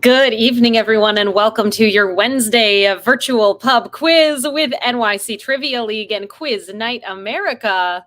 Good evening, everyone, and welcome to your Wednesday virtual pub quiz with NYC Trivia League and Quiz Night America.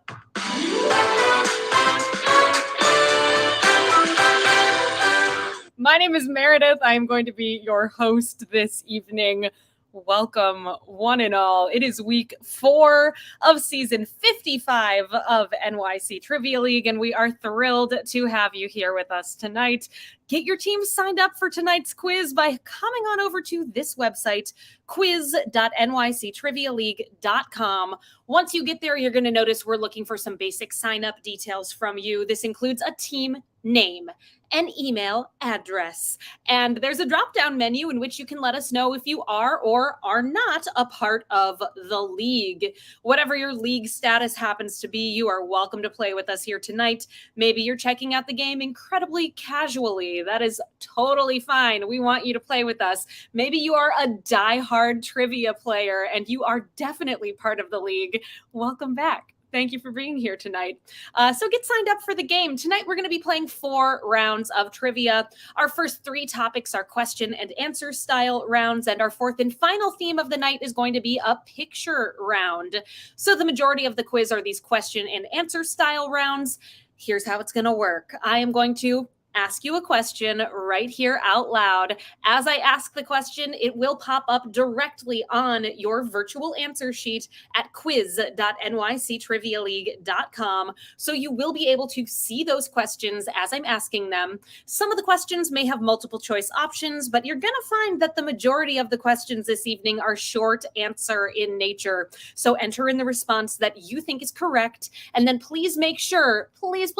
My name is Meredith. I am going to be your host this evening. Welcome, one and all. It is week 4 of season 55 of NYC Trivia League, and we are thrilled to have you here with us tonight. Get your team signed up for tonight's quiz by coming on over to this website, quiz.nyctrivialeague.com. Once you get there, you're going to notice we're looking for some basic sign-up details from you. This includes a team name, an email address, and there's a drop-down menu in which you can let us know if you are or are not a part of the league. Whatever your league status happens to be, you are welcome to play with us here tonight. Maybe you're checking out the game incredibly casually. That is totally fine. We want you to play with us. Maybe you are a die-hard trivia player and you are definitely part of the league. Welcome back. Thank you for being here tonight. So get signed up for the game. Tonight, we're going to be playing 4 rounds of trivia. Our first 3 topics are question and answer style rounds, and our fourth and final theme of the night is going to be a picture round. So the majority of the quiz are these question and answer style rounds. Here's how it's going to work. I am going to ask you a question right here out loud. As I ask the question, it will pop up directly on your virtual answer sheet at quiz.nyctrivialeague.com. So you will be able to see those questions as I'm asking them. Some of the questions may have multiple choice options, but you're going to find that the majority of the questions this evening are short answer in nature. So enter in the response that you think is correct, and then please make sure, please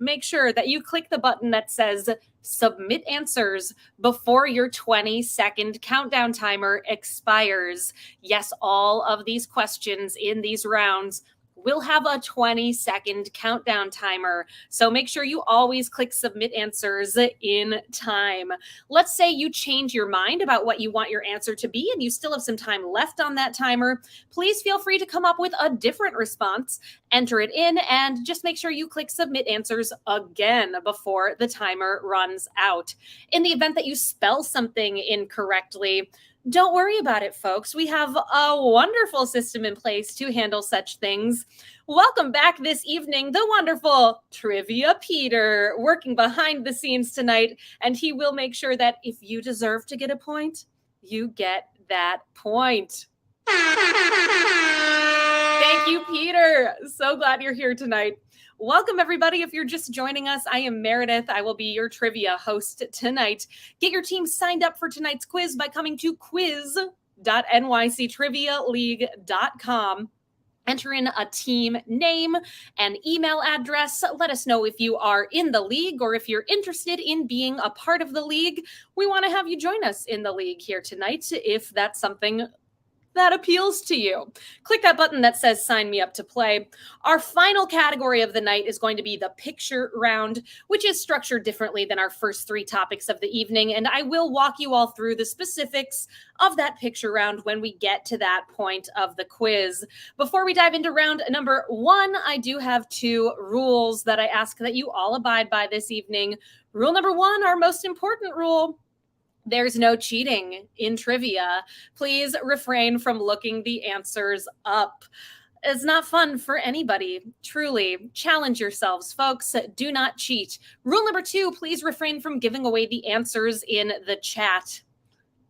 make sure that you click the button that says submit answers before your 20-second countdown timer expires. Yes, all of these questions in these rounds will have a 20-second countdown timer. So make sure you always click submit answers in time. Let's say you change your mind about what you want your answer to be and you still have some time left on that timer. Please feel free to come up with a different response, enter it in, and just make sure you click submit answers again before the timer runs out. In the event that you spell something incorrectly, don't worry about it, folks. We have a wonderful system in place to handle such things. Welcome back this evening, the wonderful Trivia Peter, working behind the scenes tonight, and he will make sure that if you deserve to get a point, you get that point. Thank you, Peter. So glad you're here tonight. Welcome, everybody. If you're just joining us, I am Meredith. I will be your trivia host tonight. Get your team signed up for tonight's quiz by coming to quiz.nyctrivialeague.com. Enter in a team name and email address. Let us know if you are in the league or if you're interested in being a part of the league. We want to have you join us in the league here tonight if that's something that appeals to you. Click that button that says sign me up to play. Our final category of the night is going to be the picture round, which is structured differently than our first 3 topics of the evening. And I will walk you all through the specifics of that picture round when we get to that point of the quiz. Before we dive into round number 1, I do have 2 rules that I ask that you all abide by this evening. Rule number 1, our most important rule: there's no cheating in trivia. Please refrain from looking the answers up. It's not fun for anybody. Truly, challenge yourselves, folks. Do not cheat. Rule number 2, please refrain from giving away the answers in the chat.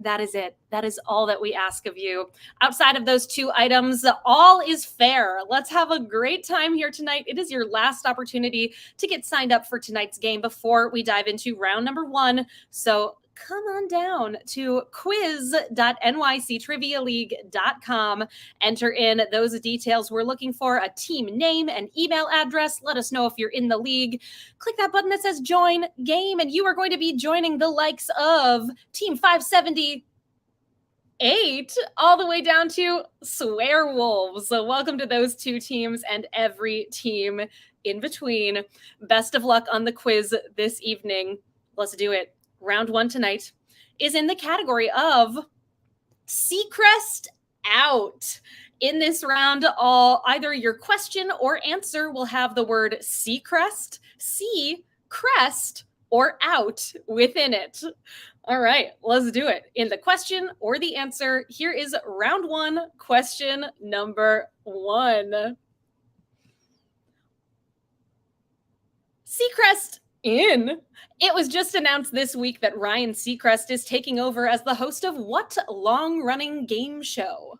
That is it. That is all that we ask of you. Outside of those 2 items, all is fair. Let's have a great time here tonight. It is your last opportunity to get signed up for tonight's game before we dive into round number 1. So come on down to quiz.nyctrivialeague.com. Enter in those details. We're looking for a team name and email address. Let us know if you're in the league. Click that button that says join game, and you are going to be joining the likes of Team 578 all the way down to Swearwolves. So welcome to those 2 teams and every team in between. Best of luck on the quiz this evening. Let's do it. Round 1 tonight is in the category of Seacrest Out. In this round, either your question or answer will have the word Seacrest, sea, crest, or out within it. All right, let's do it. In the question or the answer, here is round one, question number one. Seacrest in. It was just announced this week that Ryan Seacrest is taking over as the host of what long-running game show?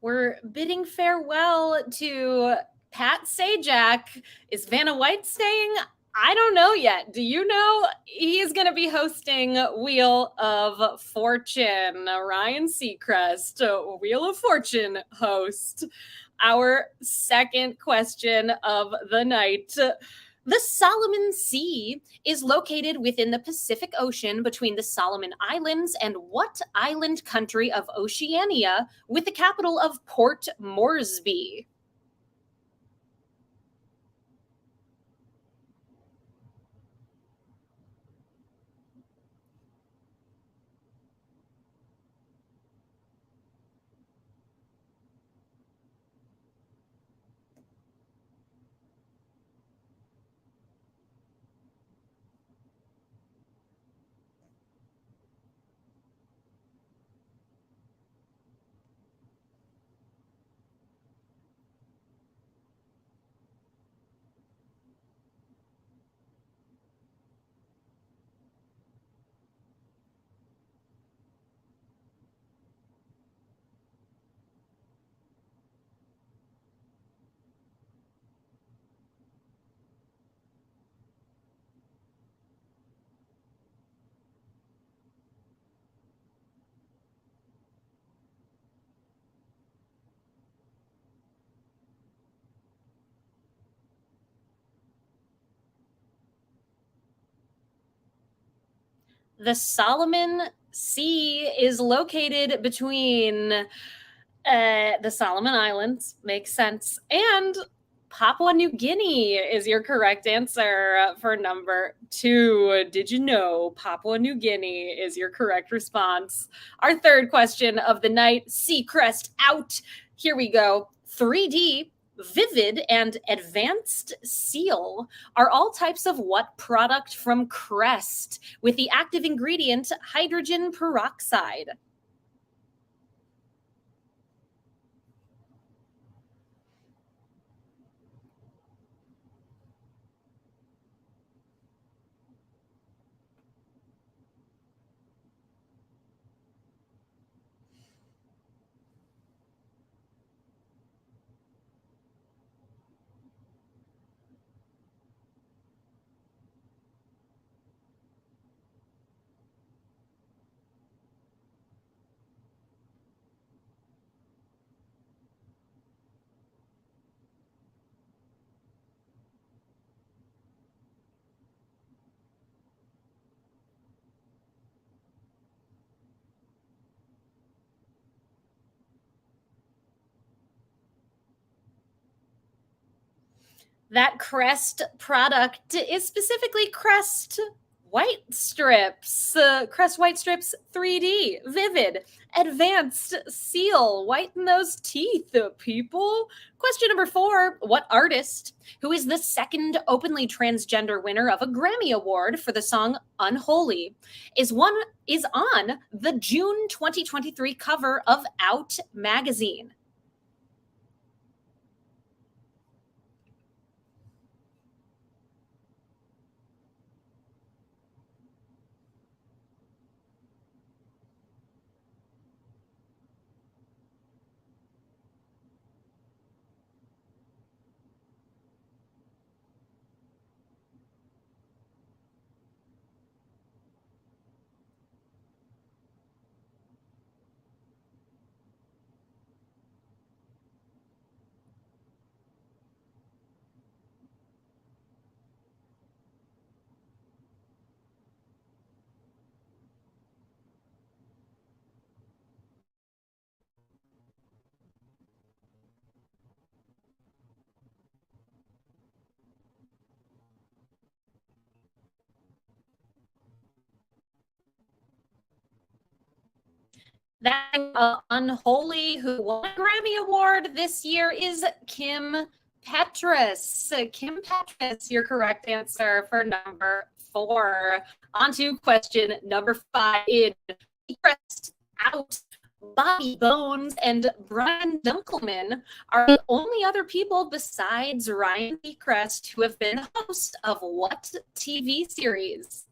We're bidding farewell to Pat Sajak. Is Vanna White staying? I don't know yet. Do you know? He's going to be hosting Wheel of Fortune. Ryan Seacrest, Wheel of Fortune host. Our second question of the night. The Solomon Sea is located within the Pacific Ocean between the Solomon Islands and what island country of Oceania, with the capital of Port Moresby? The Solomon Sea is located between the Solomon Islands, makes sense, and Papua New Guinea is your correct answer for number two. Did you know Papua New Guinea is your correct response? Our third question of the night, Seacrest out. Here we go. 3D, Vivid, and Advanced Seal are all types of what product from Crest with the active ingredient hydrogen peroxide? That Crest product is specifically Crest White Strips. Crest White Strips 3D, Vivid, Advanced Seal. Whiten those teeth, people. Question number four. What artist, who is the second openly transgender winner of a Grammy Award for the song Unholy, is on the June 2023 cover of Out magazine? That unholy who won a Grammy Award this year is Kim Petras. Kim Petras, your correct answer for number 4. On to question number 5. In Seacrest Out, Bobby Bones and Brian Dunkelman are the only other people besides Ryan Seacrest who have been host of what TV series?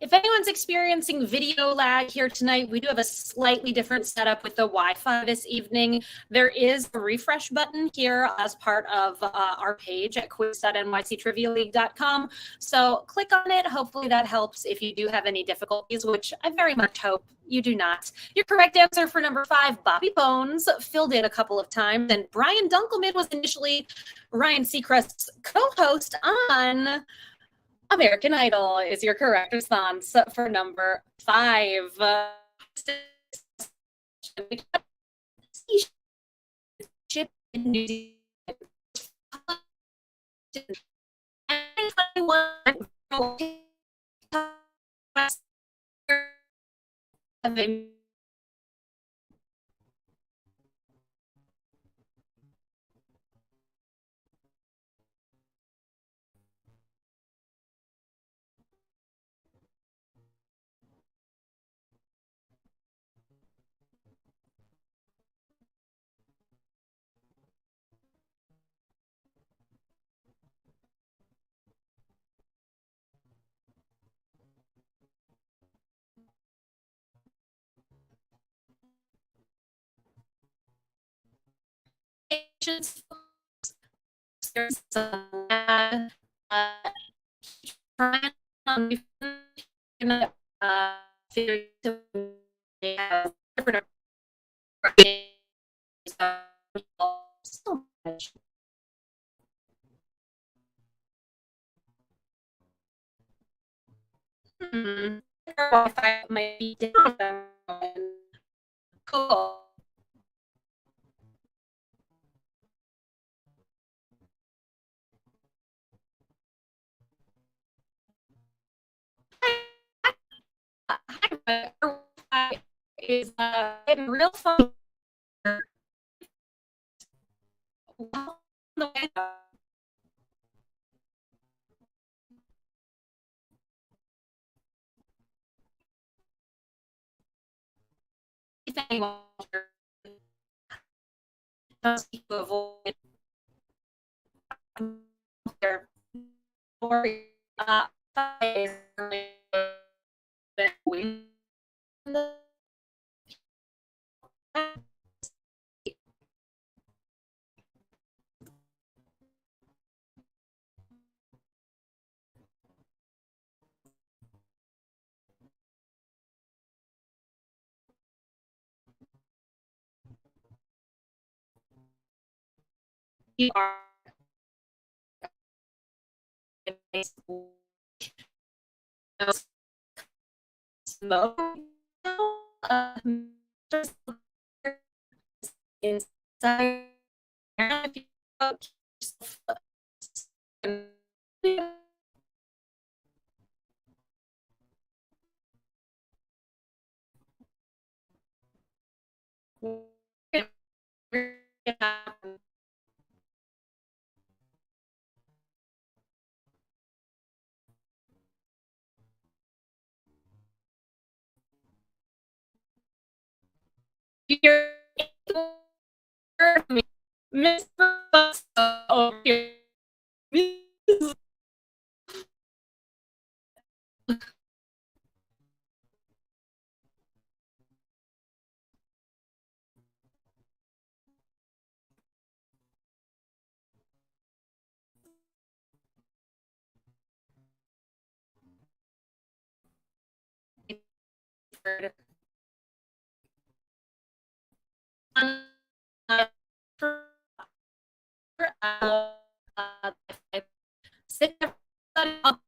If anyone's experiencing video lag here tonight, we do have a slightly different setup with the Wi-Fi this evening. There is a refresh button here as part of our page at quiz.nyctrivialeague.com. So click on it. Hopefully that helps if you do have any difficulties, which I very much hope you do not. Your correct answer for number 5, Bobby Bones, filled in a couple of times, and Brian Dunkelman was initially Ryan Seacrest's co-host on American Idol is your correct response for number 5. Ship in New Zealand. There's so much. Wi-Fi might be down. Cool. Is getting real fun. If anyone wants to avoid or you are smoke just inside. You're Mr. over here. Sit up.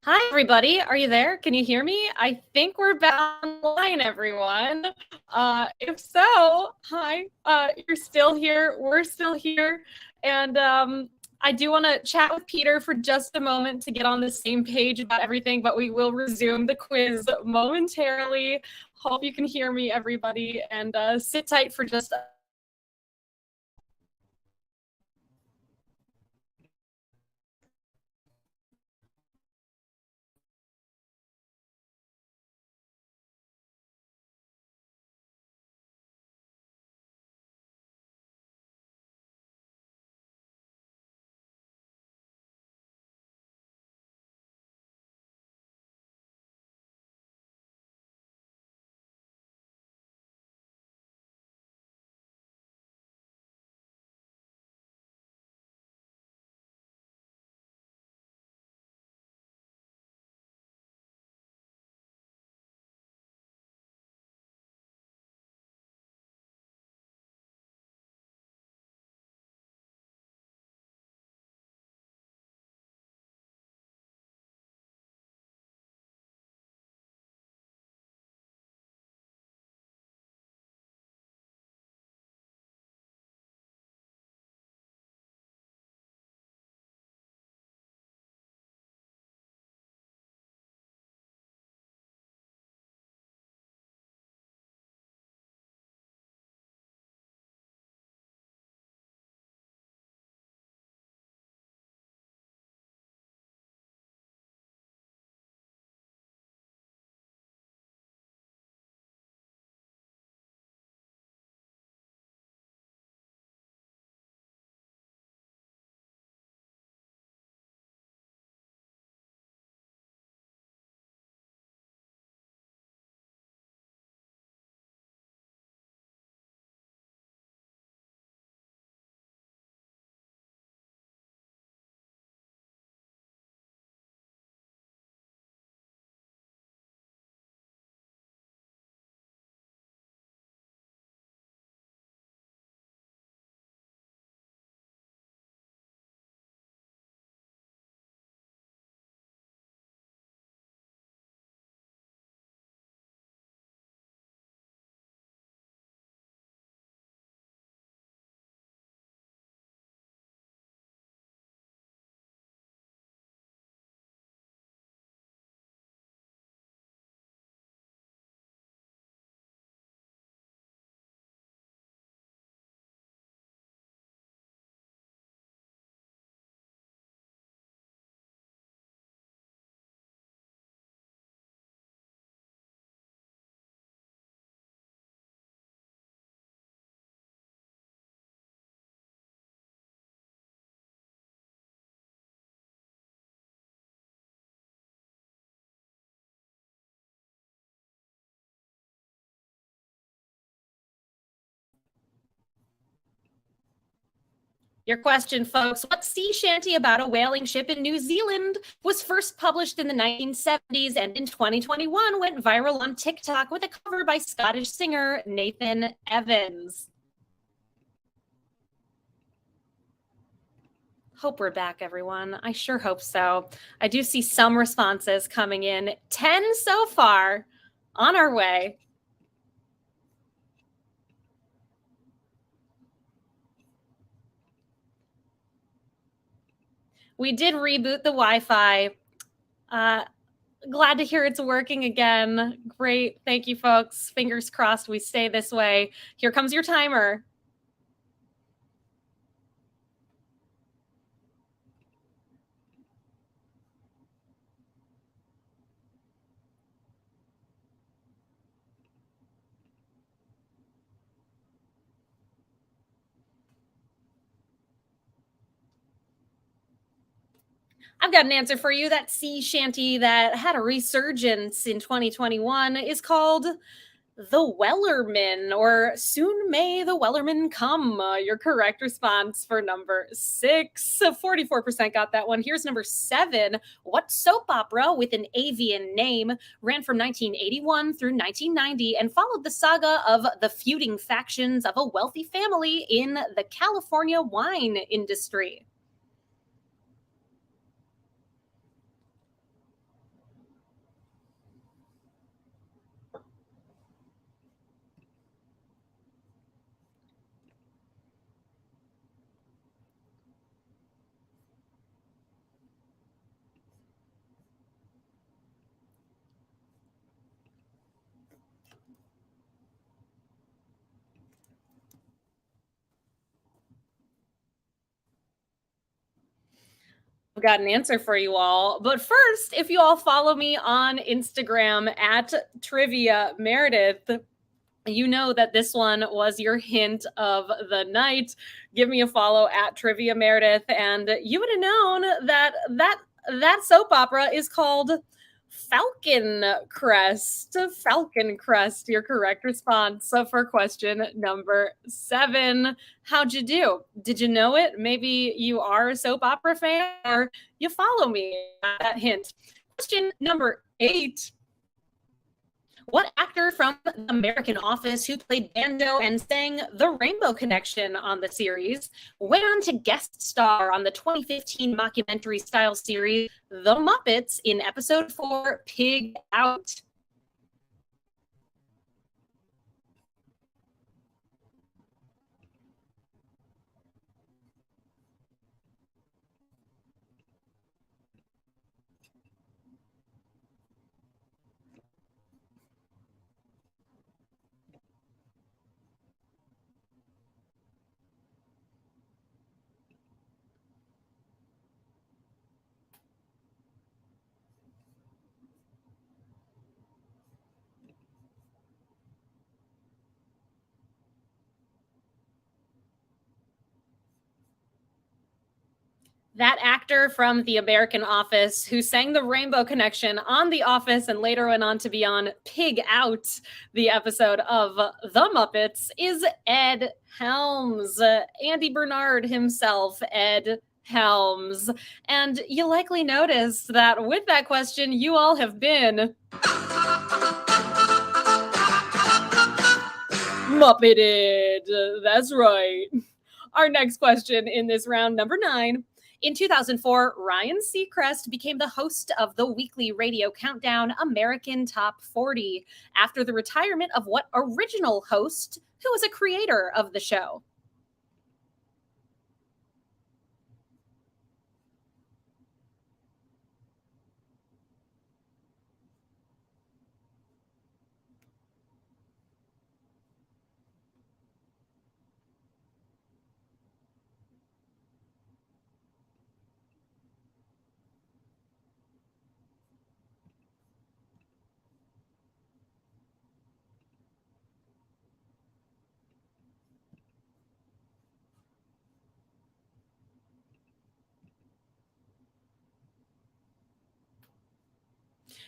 Hi, everybody. Are you there? Can you hear me? I think we're back online, everyone. If so, hi. You're still here. We're still here. And I do want to chat with Peter for just a moment to get on the same page about everything, but we will resume the quiz momentarily. Hope you can hear me, everybody, and sit tight for just Your question, folks: what sea shanty about a whaling ship in New Zealand was first published in the 1970s and in 2021 went viral on TikTok with a cover by Scottish singer Nathan Evans? Hope we're back, everyone. I sure hope so. I do see some responses coming in. 10 so far. On our way. We did reboot the Wi-Fi. Glad to hear it's working again. Great. Thank you, folks. Fingers crossed we stay this way. Here comes your timer. I've got an answer for you. That sea shanty that had a resurgence in 2021 is called The Wellerman, or Soon May the Wellerman Come. Your correct response for number 6. 44% got that one. Here's number 7. What soap opera with an avian name ran from 1981 through 1990 and followed the saga of the feuding factions of a wealthy family in the California wine industry? I've got an answer for you all. But first, if you all follow me on Instagram at Trivia Meredith, you know that this one was your hint of the night. Give me a follow at Trivia Meredith, and you would have known that soap opera is called Falcon Crest. Falcon Crest, your correct response. So for question number 7, how'd you do? Did you know it? Maybe you are a soap opera fan, or you follow me at that hint. Question number 8. What actor from the American Office who played Banjo and sang The Rainbow Connection on the series went on to guest star on the 2015 mockumentary style series The Muppets in episode 4, Pig Out? That actor from The American Office who sang the Rainbow Connection on The Office and later went on to be on Pig Out, the episode of The Muppets, is Ed Helms. Andy Bernard himself, Ed Helms. And you likely noticed that with that question, you all have been Muppeted. That's right. Our next question in this round, number 9. In 2004, Ryan Seacrest became the host of the weekly radio countdown American Top 40 after the retirement of what original host who was a creator of the show?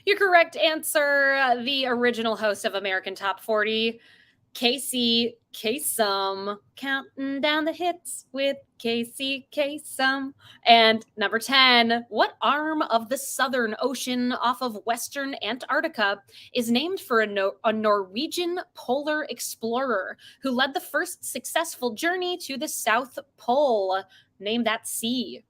Your correct answer, the original host of American Top 40. Casey Kasem, counting down the hits with Casey Kasem. And number 10, what arm of the Southern Ocean off of Western Antarctica is named for a Norwegian polar explorer who led the first successful journey to the South Pole? Name that sea.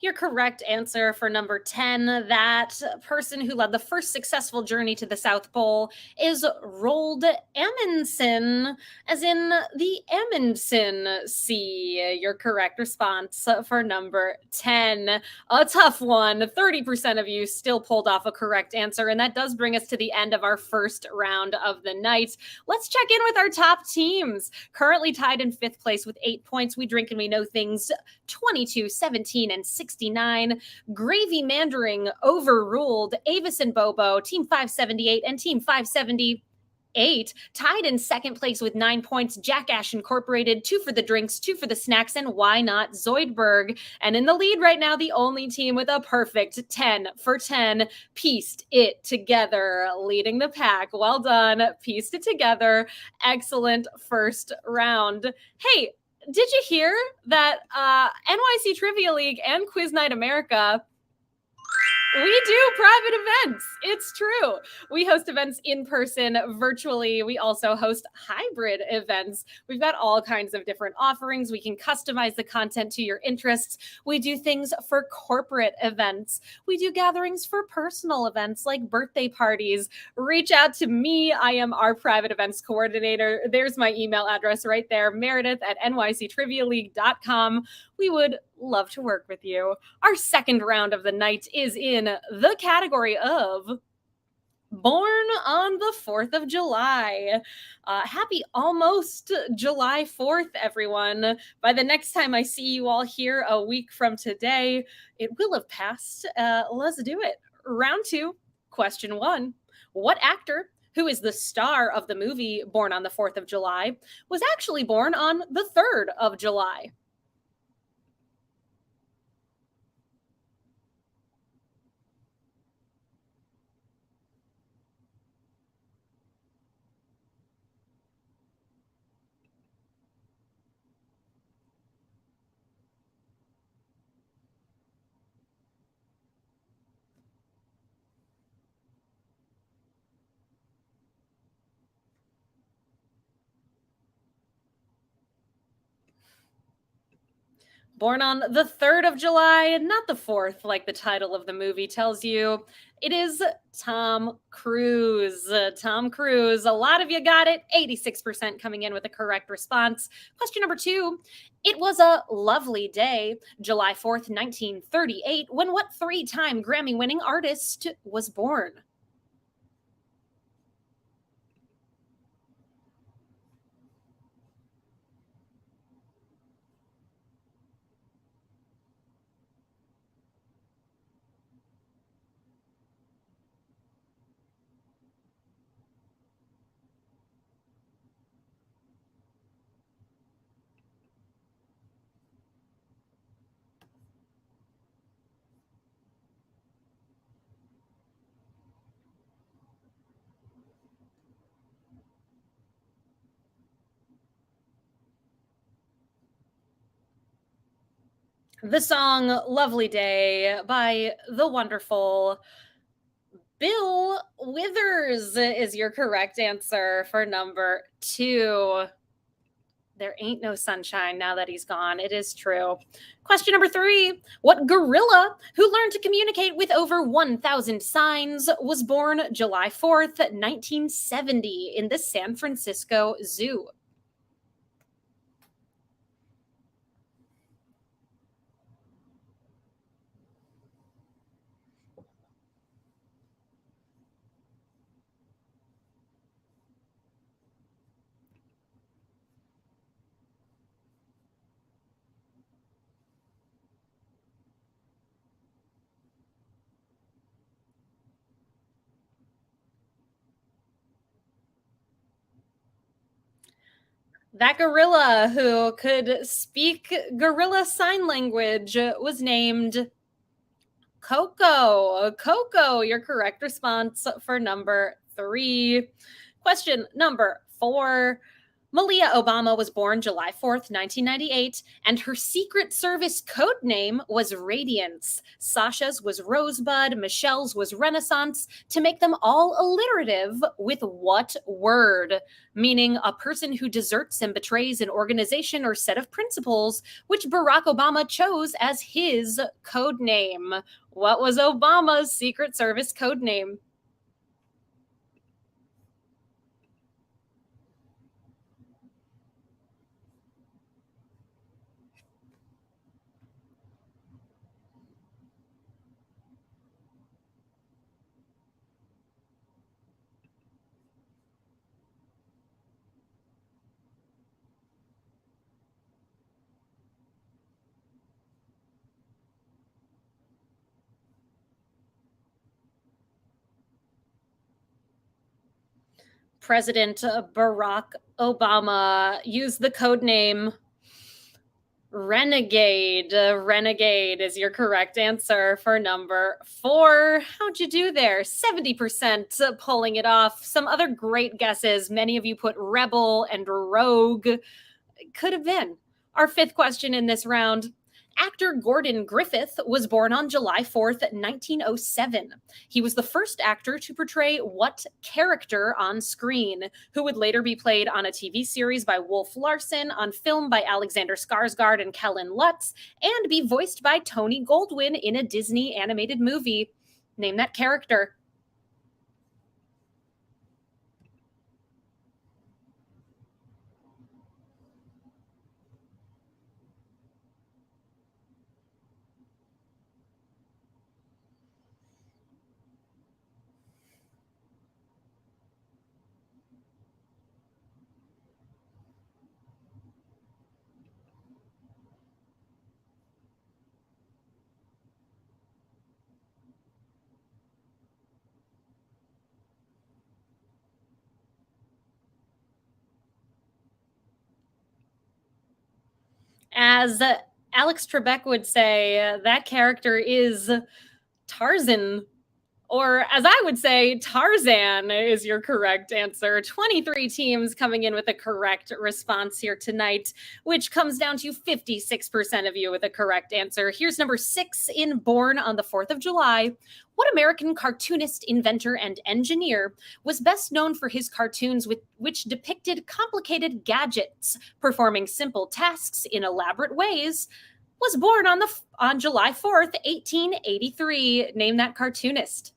Your correct answer for number 10, that person who led the first successful journey to the South Pole, is Roald Amundsen, as in the Amundsen Sea. Your correct response for number 10. A tough one. 30% of you still pulled off a correct answer, and that does bring us to the end of our first round of the night. Let's check in with our top teams. Currently tied in fifth place with 8 points, We Drink and We Know Things 22, 17, and 69. Gravy Mandering overruled Avis and Bobo, Team 578 and Team 578. Tied in second place with 9 points, Jackash Incorporated, 2 for the drinks, 2 for the snacks, and why not Zoidberg? And in the lead right now, the only team with a perfect 10 for 10, Pieced It Together, leading the pack. Well done, pieced it together. Excellent first round. Hey, did you hear that NYC Trivia League and Quiz Night America, we do private events? It's true. We host events in person, virtually. We also host hybrid events. We've got all kinds of different offerings. We can customize the content to your interests. We do things for corporate events. We do gatherings for personal events like birthday parties. Reach out to me. I am our private events coordinator. There's my email address right there, meredith@nyctrivialeague.com. We would love to work with you. Our second round of the night is in the category of Born on the 4th of July. Happy almost July 4th, everyone. By the next time I see you all here a week from today, it will have passed. Let's do it. Round 2, question 1. What actor, who is the star of the movie Born on the 4th of July, was actually born on the 3rd of July? Born on the 3rd of July, not the 4th, like the title of the movie tells you. It is Tom Cruise. Tom Cruise. A lot of you got it. 86% coming in with a correct response. Question number 2. It was a lovely day, July 4th, 1938, when what 3-time Grammy winning artist was born? The song Lovely Day by the wonderful Bill Withers is your correct answer for number 2. There ain't no sunshine now that he's gone. It is true. Question number 3. What gorilla, who learned to communicate with over 1,000 signs, was born July 4th, 1970, in the San Francisco Zoo? That gorilla who could speak gorilla sign language was named Coco. Coco, your correct response for number 3. Question number 4. Malia Obama was born July 4th, 1998, and her Secret Service code name was Radiance. Sasha's was Rosebud, Michelle's was Renaissance, to make them all alliterative with what word? Meaning a person who deserts and betrays an organization or set of principles, which Barack Obama chose as his code name. What was Obama's Secret Service code name? President Barack Obama used the code name Renegade. Renegade is your correct answer for number 4. How'd you do there? 70% pulling it off. Some other great guesses. Many of you put Rebel and Rogue. Could have been. Our 5th question in this round. Actor Gordon Griffith was born on July 4th, 1907. He was the first actor to portray what character on screen, who would later be played on a TV series by Wolf Larson, on film by Alexander Skarsgård and Kellen Lutz, and be voiced by Tony Goldwyn in a Disney animated movie. Name that character. As Alex Trebek would say, that character is Tarzan. Or, as I would say, Tarzan is your correct answer. 23 teams coming in with a correct response here tonight, which comes down to 56% of you with a correct answer. Here's number 6 in Born on the 4th of July. What American cartoonist, inventor, and engineer was best known for his cartoons which depicted complicated gadgets performing simple tasks in elaborate ways? Was born on July 4th, 1883. Name that cartoonist.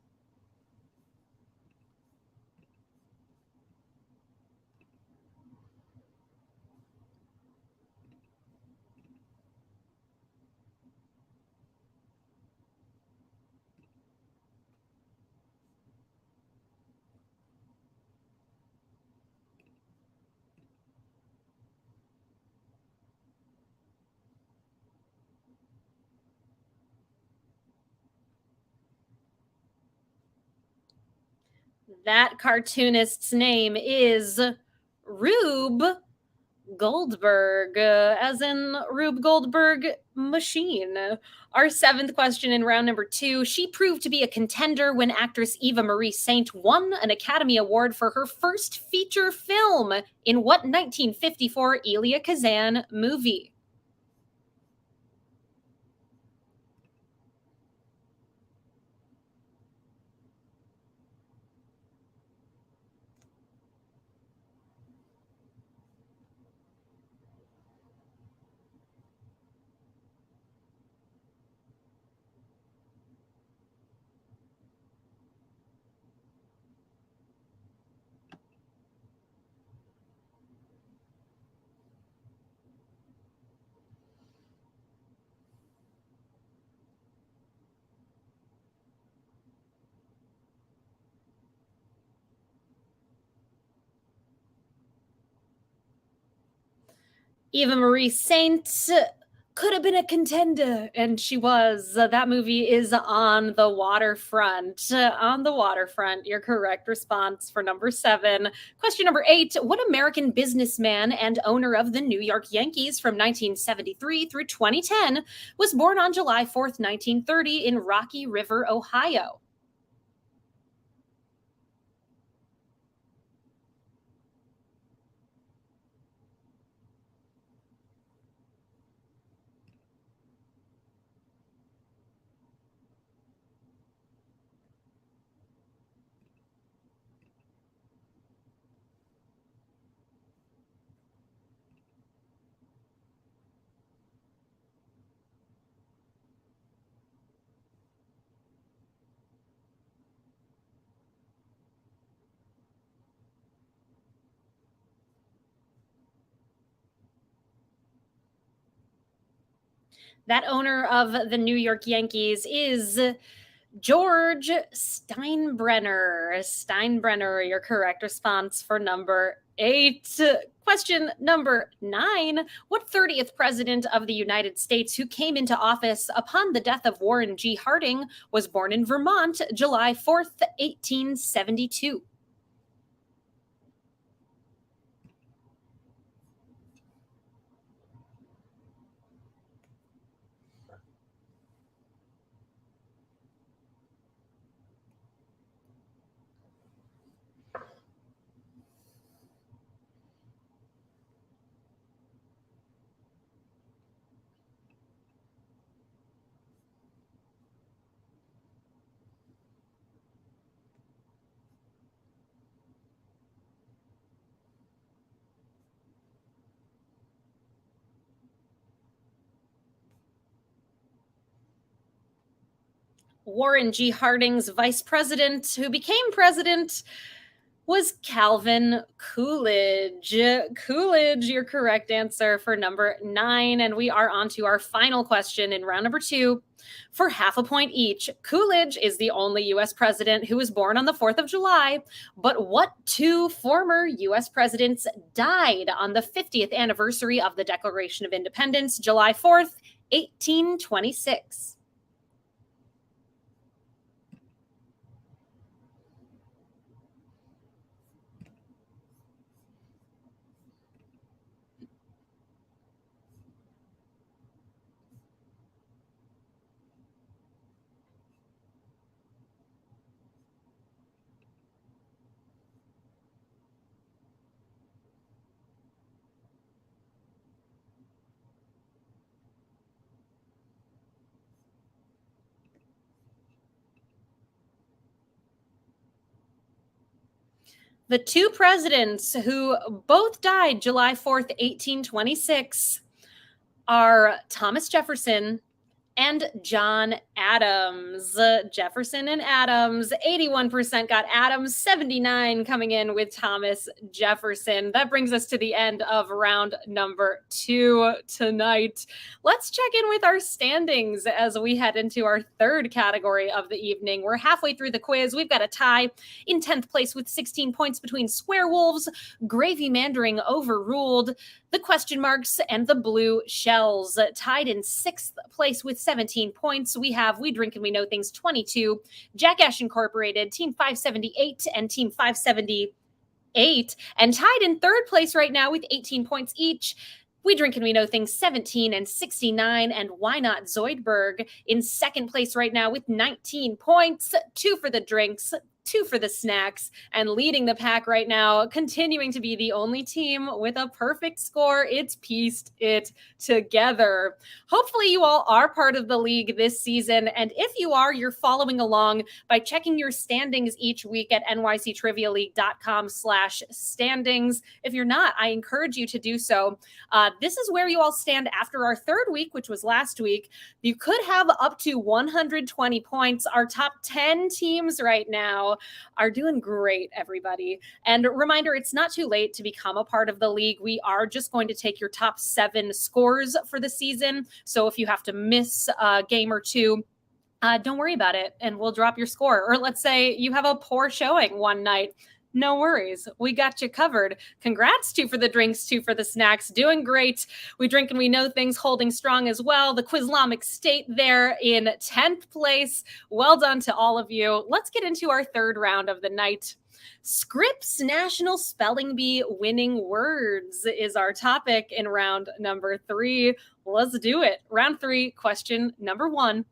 That cartoonist's name is Rube Goldberg, as in Rube Goldberg machine. Our 7th question in round number 2. She proved to be a contender when actress Eva Marie Saint won an Academy Award for her first feature film in what 1954 Elia Kazan movie? Eva Marie Saint could have been a contender, and she was. That movie is On the Waterfront. On the Waterfront, your correct response for number 7. Question number 8. What American businessman and owner of the New York Yankees from 1973 through 2010 was born on July 4th, 1930 in Rocky River, Ohio? That owner of the New York Yankees is George Steinbrenner. Steinbrenner, your correct response for number 8. Question number 9. What 30th president of the United States who came into office upon the death of Warren G. Harding was born in Vermont, July 4th, 1872? Warren G. Harding's vice president, who became president, was Calvin Coolidge. Coolidge, your correct answer for number 9. And we are on to our final question in round number 2. For half a point each, Coolidge is the only U.S. president who was born on the 4th of July. But what 2 former U.S. presidents died on the 50th anniversary of the Declaration of Independence, July 4th, 1826? The 2 presidents who both died July 4th, 1826 are Thomas Jefferson and John Adams. Jefferson and Adams, 81% got Adams, 79 coming in with Thomas Jefferson. That brings us to the end of round number 2 tonight. Let's check in with our standings as we head into our third category of the evening. We're halfway through the quiz. We've got a tie in 10th place with 16 points between Square Wolves, Gravy Mandering Overruled, the Question Marks, and the Blue Shells. Tied in 6th place with 17 points, we have We Drink and We Know Things 22, Jackash Incorporated, Team 578, and Team 578. And tied in 3rd place right now with 18 points each, We Drink and We Know Things 17 and 69, and Why Not Zoidberg in 2nd place right now with 19 points, 2 for the drinks, 2 for the snacks, and leading the pack right now, continuing to be the only team with a perfect score. It's Pieced It Together. Hopefully you all are part of the league this season, and if you are, you're following along by checking your standings each week at nyctrivialeague.com/standings. If you're not, I encourage you to do so. This is where you all stand after our 3rd week, which was last week. You could have up to 120 points. Our top 10 teams right now are doing great, everybody. And reminder, it's not too late to become a part of the league. We are just going to take your top 7 scores for the season. So if you have to miss a game or two, don't worry about it, and we'll drop your score. Or let's say you have a poor showing one night. No worries. We got you covered. Congrats, two for the drinks, two for the snacks. Doing great. We drink and we know things, holding strong as well. The Quizlamic State there in 10th place. Well done to all of you. Let's get into our third round of the night. Scripps National Spelling Bee winning words is our topic in round number 3. Let's do it. Round 3, question number 1.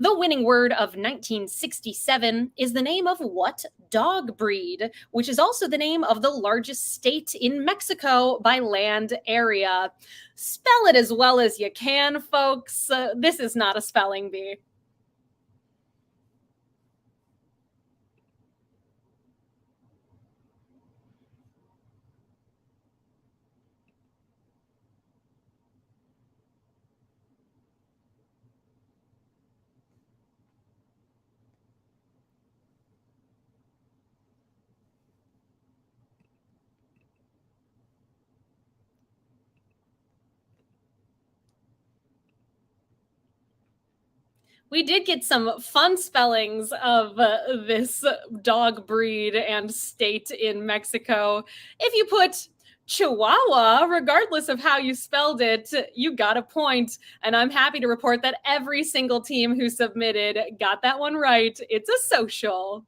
The winning word of 1967 is the name of what dog breed, which is also the name of the largest state in Mexico by land area. Spell it as well as you can, folks. This is not a spelling bee. We did get some fun spellings of this dog breed and state in Mexico. If you put Chihuahua, regardless of how you spelled it, you got a point. And I'm happy to report that every single team who submitted got that one right. It's a social.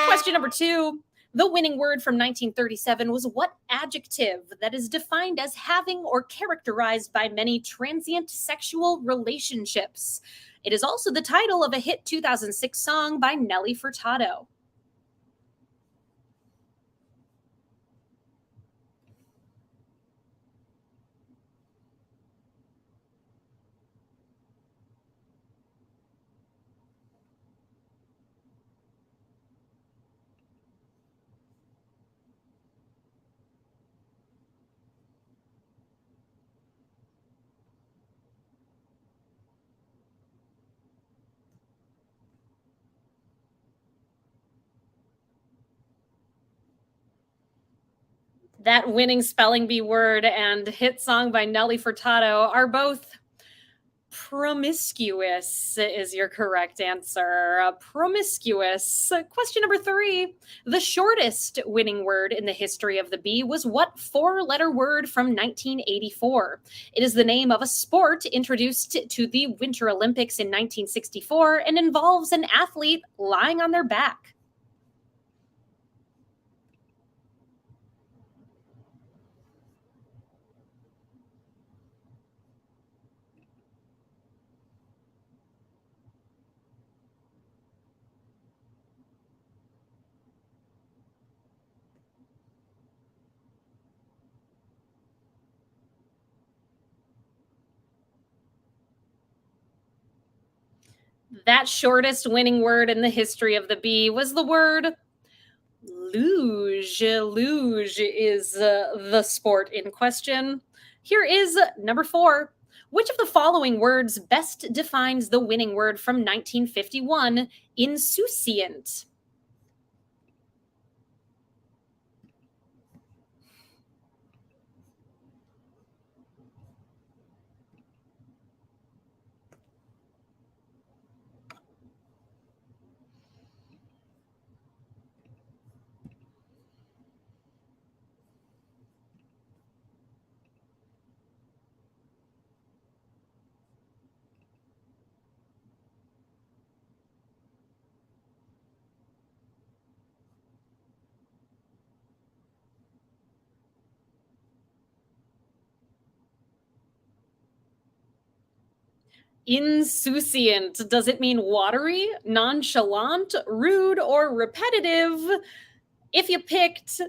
Question number 2. The winning word from 1937 was what adjective that is defined as having or characterized by many transient sexual relationships? It is also the title of a hit 2006 song by Nelly Furtado. That winning spelling bee word and hit song by Nelly Furtado are both promiscuous, is your correct answer. Promiscuous. Question number 3. The shortest winning word in the history of the bee was what 4-letter word from 1984? It is the name of a sport introduced to the Winter Olympics in 1964 and involves an athlete lying on their back. That shortest winning word in the history of the bee was the word luge. Luge is the sport in question. Here is number 4. Which of the following words best defines the winning word from 1951, insouciant? Insouciant. Does it mean watery, nonchalant, rude, or repetitive? If you picked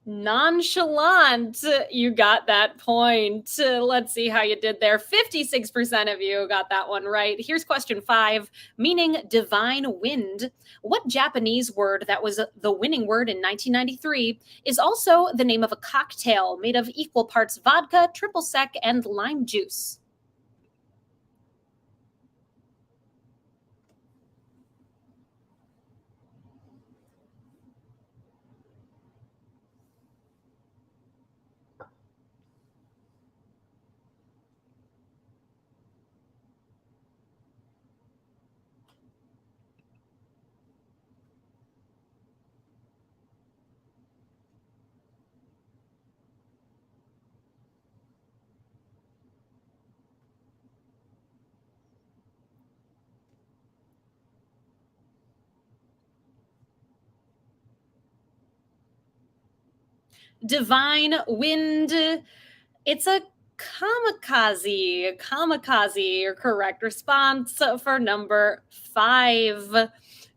nonchalant, you got that point. Let's see how you did there. 56% of you got that one right. Here's question 5, meaning divine wind. What Japanese word that was the winning word in 1993 is also the name of a cocktail made of equal parts vodka, triple sec, and lime juice? Divine Wind. It's a kamikaze. Kamikaze, your correct response for number 5.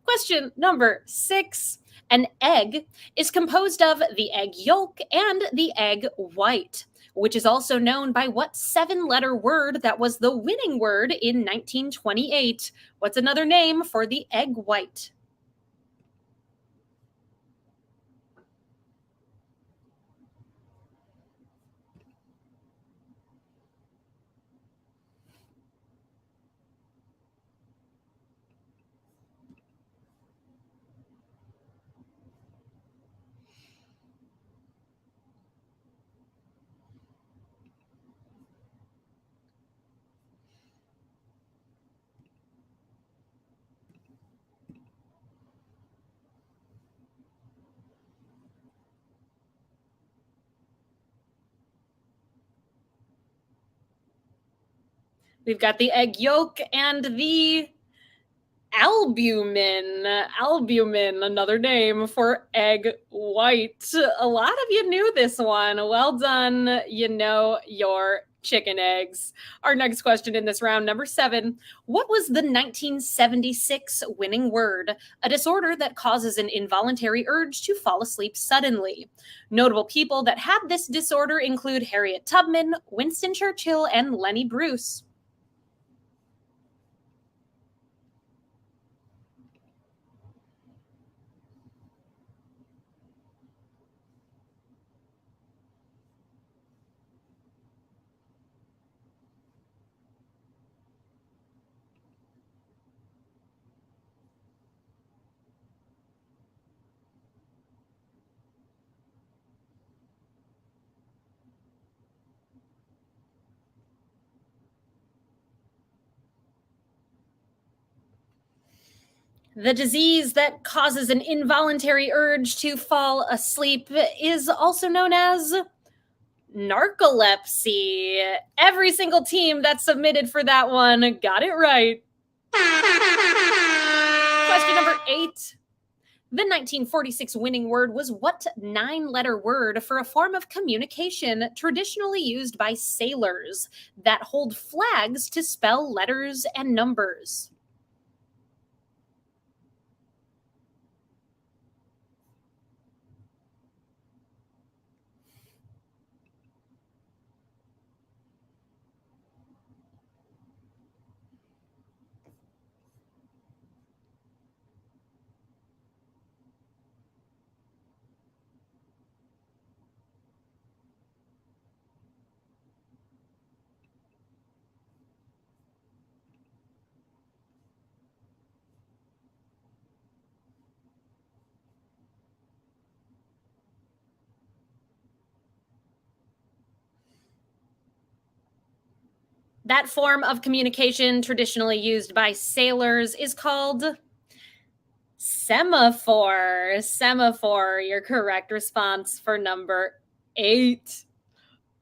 Question number 6. An egg is composed of the egg yolk and the egg white, which is also known by what 7-letter word that was the winning word in 1928? What's another name for the egg white? We've got the egg yolk and the albumin. Albumin, another name for egg white. A lot of you knew this one. Well done. You know your chicken eggs. Our next question in this round, number 7. What was the 1976 winning word? A disorder that causes an involuntary urge to fall asleep suddenly. Notable people that had this disorder include Harriet Tubman, Winston Churchill, and Lenny Bruce. The disease that causes an involuntary urge to fall asleep is also known as narcolepsy. Every single team that submitted for that one got it right. Question number 8. The 1946 winning word was what 9-letter word for a form of communication traditionally used by sailors that hold flags to spell letters and numbers? That form of communication traditionally used by sailors is called semaphore. Semaphore, your correct response for number 8.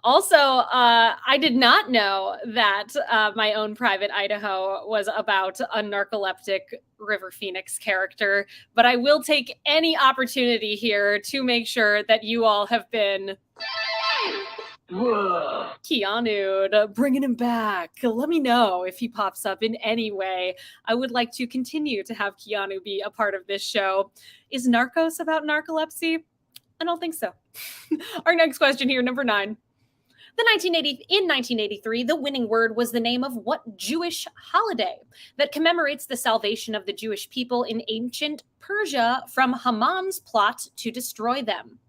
Also, I did not know that my own private Idaho was about a narcoleptic River Phoenix character, but I will take any opportunity here to make sure that you all have been Keanu, bringing him back. Let me know if he pops up in any way. I would like to continue to have Keanu be a part of this show. Is Narcos about narcolepsy? I don't think so. Our next question here, number 9. In 1983, the winning word was the name of what Jewish holiday that commemorates the salvation of the Jewish people in ancient Persia from Haman's plot to destroy them?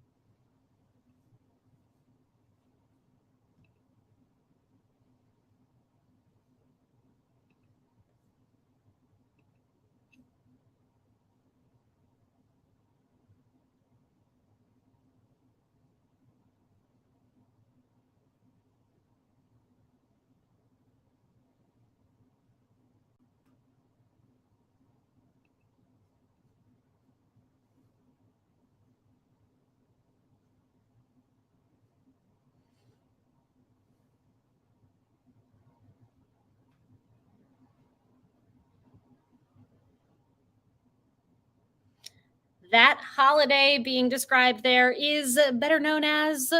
That holiday being described there is better known as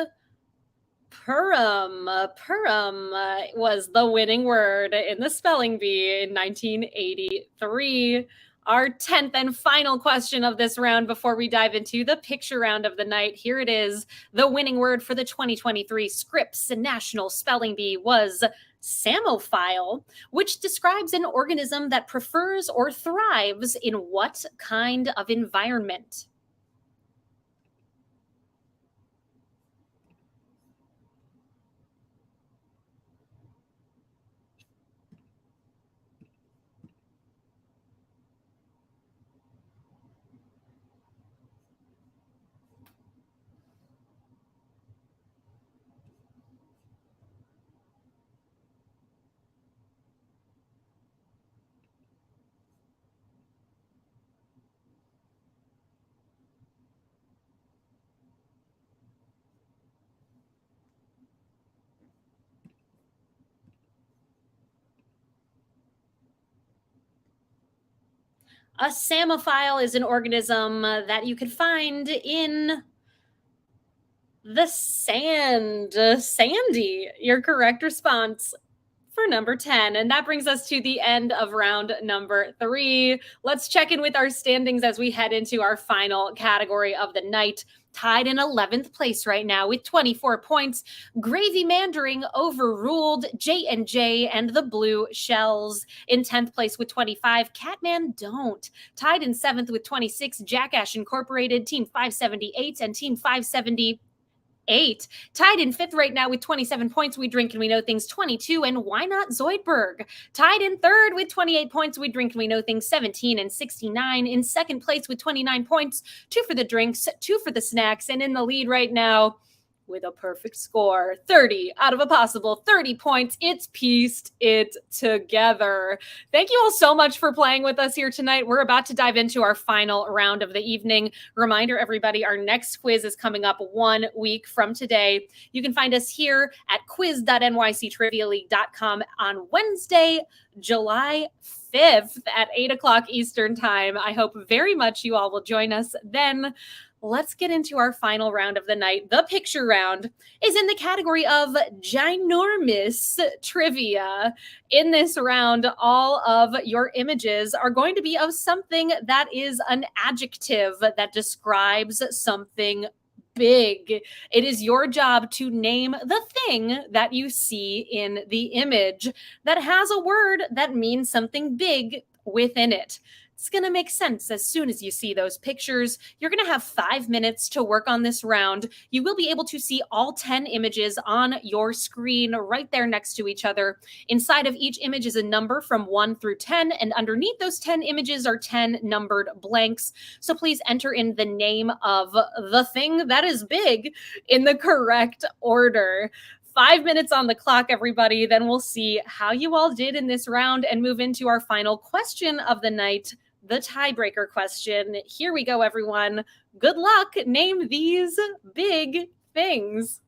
Purim. Purim was the winning word in the spelling bee in 1983. Our 10th and final question of this round before we dive into the picture round of the night. Here it is. The winning word for the 2023 Scripps National Spelling Bee was Samophile, which describes an organism that prefers or thrives in what kind of environment? A samophile is an organism that you could find in the sand. Sandy, your correct response for number 10. And that brings us to the end of round number 3. Let's check in with our standings as we head into our final category of the night. Tied in 11th place right now with 24 points. Gravy Mandarin overruled J&J and the Blue Shells. In 10th place with 25, Catman Don't. Tied in 7th with 26, Jackash Incorporated, Team 578 and Team 570 8. Tied in 5th right now with 27 points, We Drink and We Know Things 22, and Why Not Zoidberg. Tied in 3rd with 28 points, We Drink and We Know Things 17 and 69. In 2nd place with 29 points, 2 for the drinks, 2 for the snacks, and in the lead right now with a perfect score, 30 out of a possible 30 points. It's pieced it together. Thank you all so much for playing with us here tonight. We're about to dive into our final round of the evening. Reminder, everybody, our next quiz is coming up 1 week from today. You can find us here at quiz.nyctrivialeague.com on Wednesday, July 5th at 8 o'clock Eastern Time. I hope very much you all will join us then. Let's get into our final round of the night. The picture round is in the category of ginormous trivia. In this round, all of your images are going to be of something that is an adjective that describes something big. It is your job to name the thing that you see in the image that has a word that means something big within it. It's going to make sense as soon as you see those pictures. You're going to have 5 minutes to work on this round. You will be able to see all 10 images on your screen right there next to each other. Inside of each image is a number from 1 through 10, and underneath those 10 images are 10 numbered blanks. So please enter in the name of the thing that is big in the correct order. 5 minutes on the clock, everybody. Then we'll see how you all did in this round and move into our final question of the night, the tiebreaker question. Here we go, everyone. Good luck. Name these big things.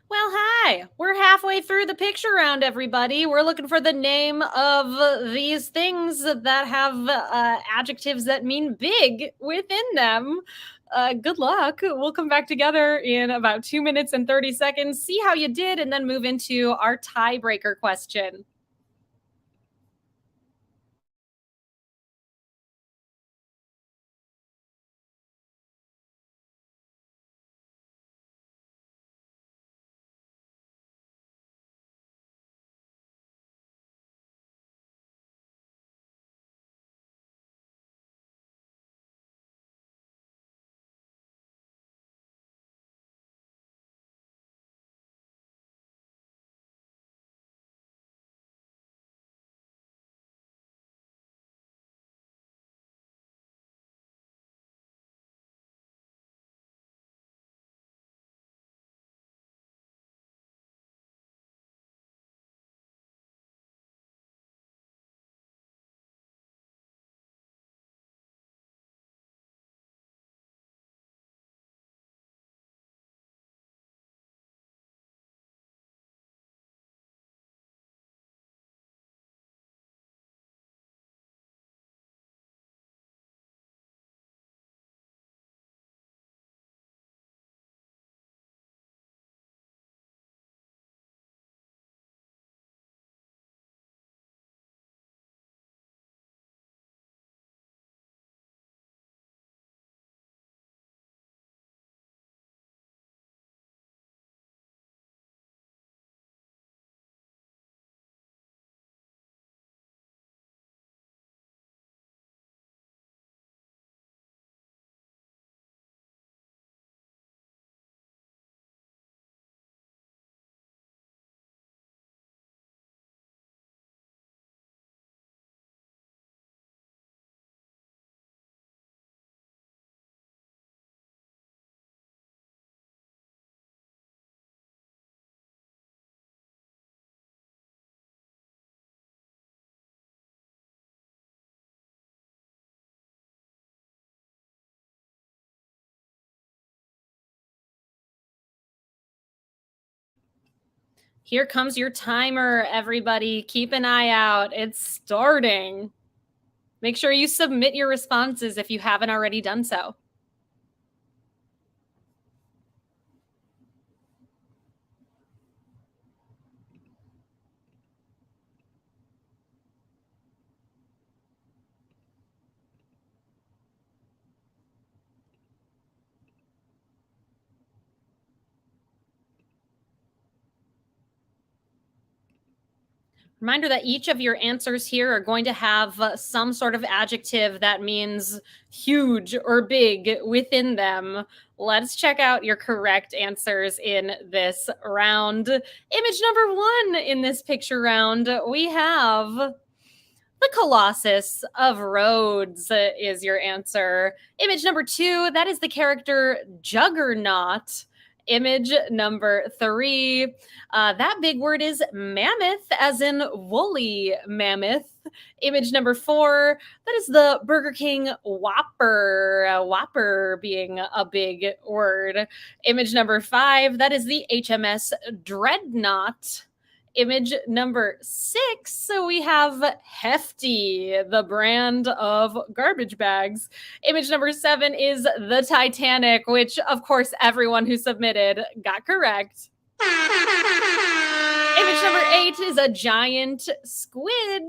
Well, hi. We're halfway through the picture round, everybody. We're looking for the name of these things that have adjectives that mean big within them. Good luck. We'll come back together in about 2 minutes and 30 seconds, see how you did, and then move into our tiebreaker question. Here comes your timer, everybody. Keep an eye out. It's starting. Make sure you submit your responses if you haven't already done so. Reminder that each of your answers here are going to have some sort of adjective that means huge or big within them. Let's check out your correct answers in this round. Image number 1 in this picture round, we have the Colossus of Rhodes is your answer. Image number 2, that is the character Juggernaut. Image number 3, that big word is mammoth, as in woolly mammoth. Image number 4, that is the Burger King Whopper, Whopper being a big word. Image number 5, that is the HMS Dreadnought. Image number 6, so we have Hefty, the brand of garbage bags. Image number 7 is the Titanic, which, of course, everyone who submitted got correct. Image number 8 is a giant squid.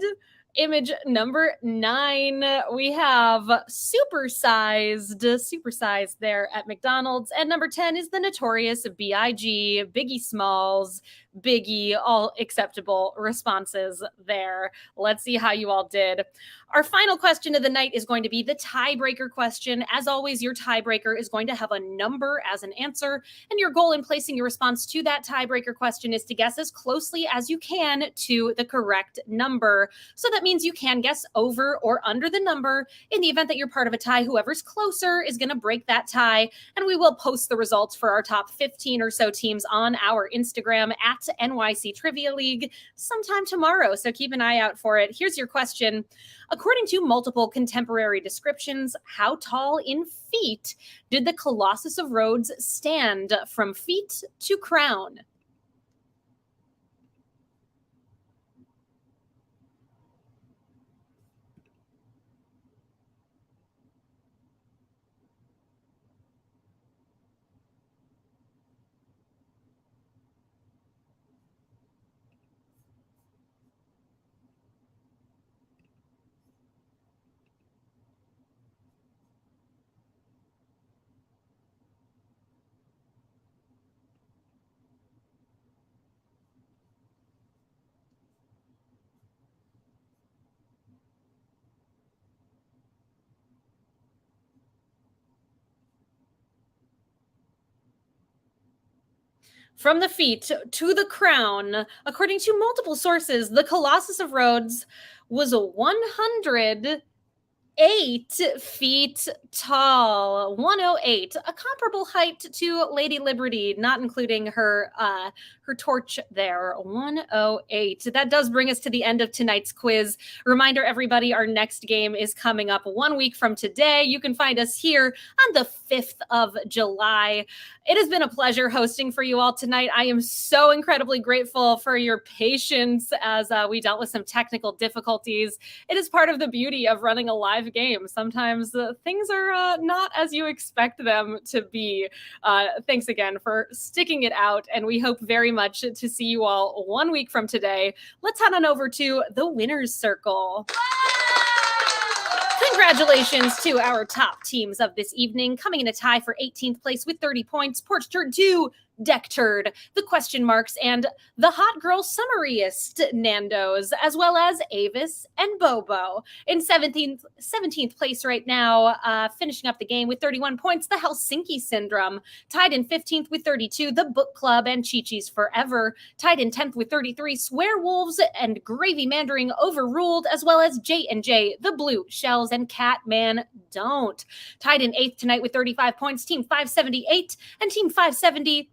Image number 9, we have supersized there at McDonald's. And number 10 is the notorious B.I.G., Biggie Smalls, Biggie, all acceptable responses there. Let's see how you all did. Our final question of the night is going to be the tiebreaker question. As always, your tiebreaker is going to have a number as an answer, and your goal in placing your response to that tiebreaker question is to guess as closely as you can to the correct number. So that means you can guess over or under the number. In the event that you're part of a tie, whoever's closer is going to break that tie, and we will post the results for our top 15 or so teams on our Instagram at NYC Trivia League sometime tomorrow. So keep an eye out for it. Here's your question. According to multiple contemporary descriptions, how tall in feet did the Colossus of Rhodes stand from feet to crown? From the feet to the crown, according to multiple sources, the Colossus of Rhodes was 108 feet tall. 108, a comparable height to Lady Liberty, not including her her torch there. 108. That does bring us to the end of tonight's quiz. Reminder, everybody, our next game is coming up 1 week from today. You can find us here on the 5th of July. It has been a pleasure hosting for you all tonight. I am so incredibly grateful for your patience as we dealt with some technical difficulties. It is part of the beauty of running a live game. Sometimes things are not as you expect them to be. Thanks again for sticking it out, and we hope very much to see you all 1 week from today. Let's head on over to the winner's circle. Congratulations to our top teams of this evening. Coming in a tie for 18th place with 30 points, Porch Turd 2, Deck Turd, the question marks, and the hot girl summariest Nando's, as well as Avis and Bobo. In 17th place right now, finishing up the game with 31 points, the Helsinki Syndrome. Tied in 15th with 32, the Book Club and Chi-Chi's Forever. Tied in 10th with 33, Swearwolves and Gravy Mandarin Overruled, as well as J&J, the Blue Shells, and Catman Don't. Tied in 8th tonight with 35 points, Team 578 and Team 570.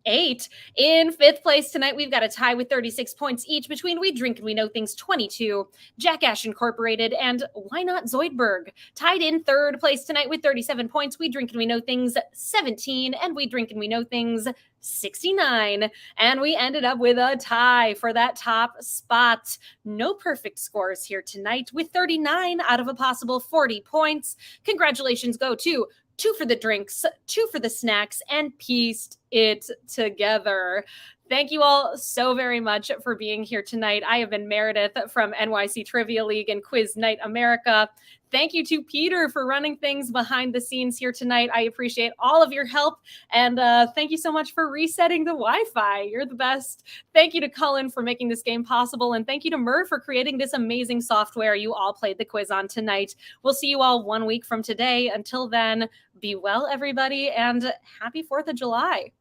In 5th place tonight, we've got a tie with 36 points each between We Drink and We Know Things 22, Jackash Incorporated, and Why Not Zoidberg. Tied in 3rd place tonight with 37 points, We Drink and We Know Things 17, and We Drink and We Know Things 69. And we ended up with a tie for that top spot. No perfect scores here tonight with 39 out of a possible 40 points. Congratulations go to 2 for the drinks, 2 for the snacks, and pieced it together. Thank you all so very much for being here tonight. I have been Meredith from NYC Trivia League and Quiz Night America. Thank you to Peter for running things behind the scenes here tonight. I appreciate all of your help. And thank you so much for resetting the Wi-Fi. You're the best. Thank you to Cullen for making this game possible. And thank you to Murr for creating this amazing software you all played the quiz on tonight. We'll see you all 1 week from today. Until then, be well, everybody, and happy 4th of July.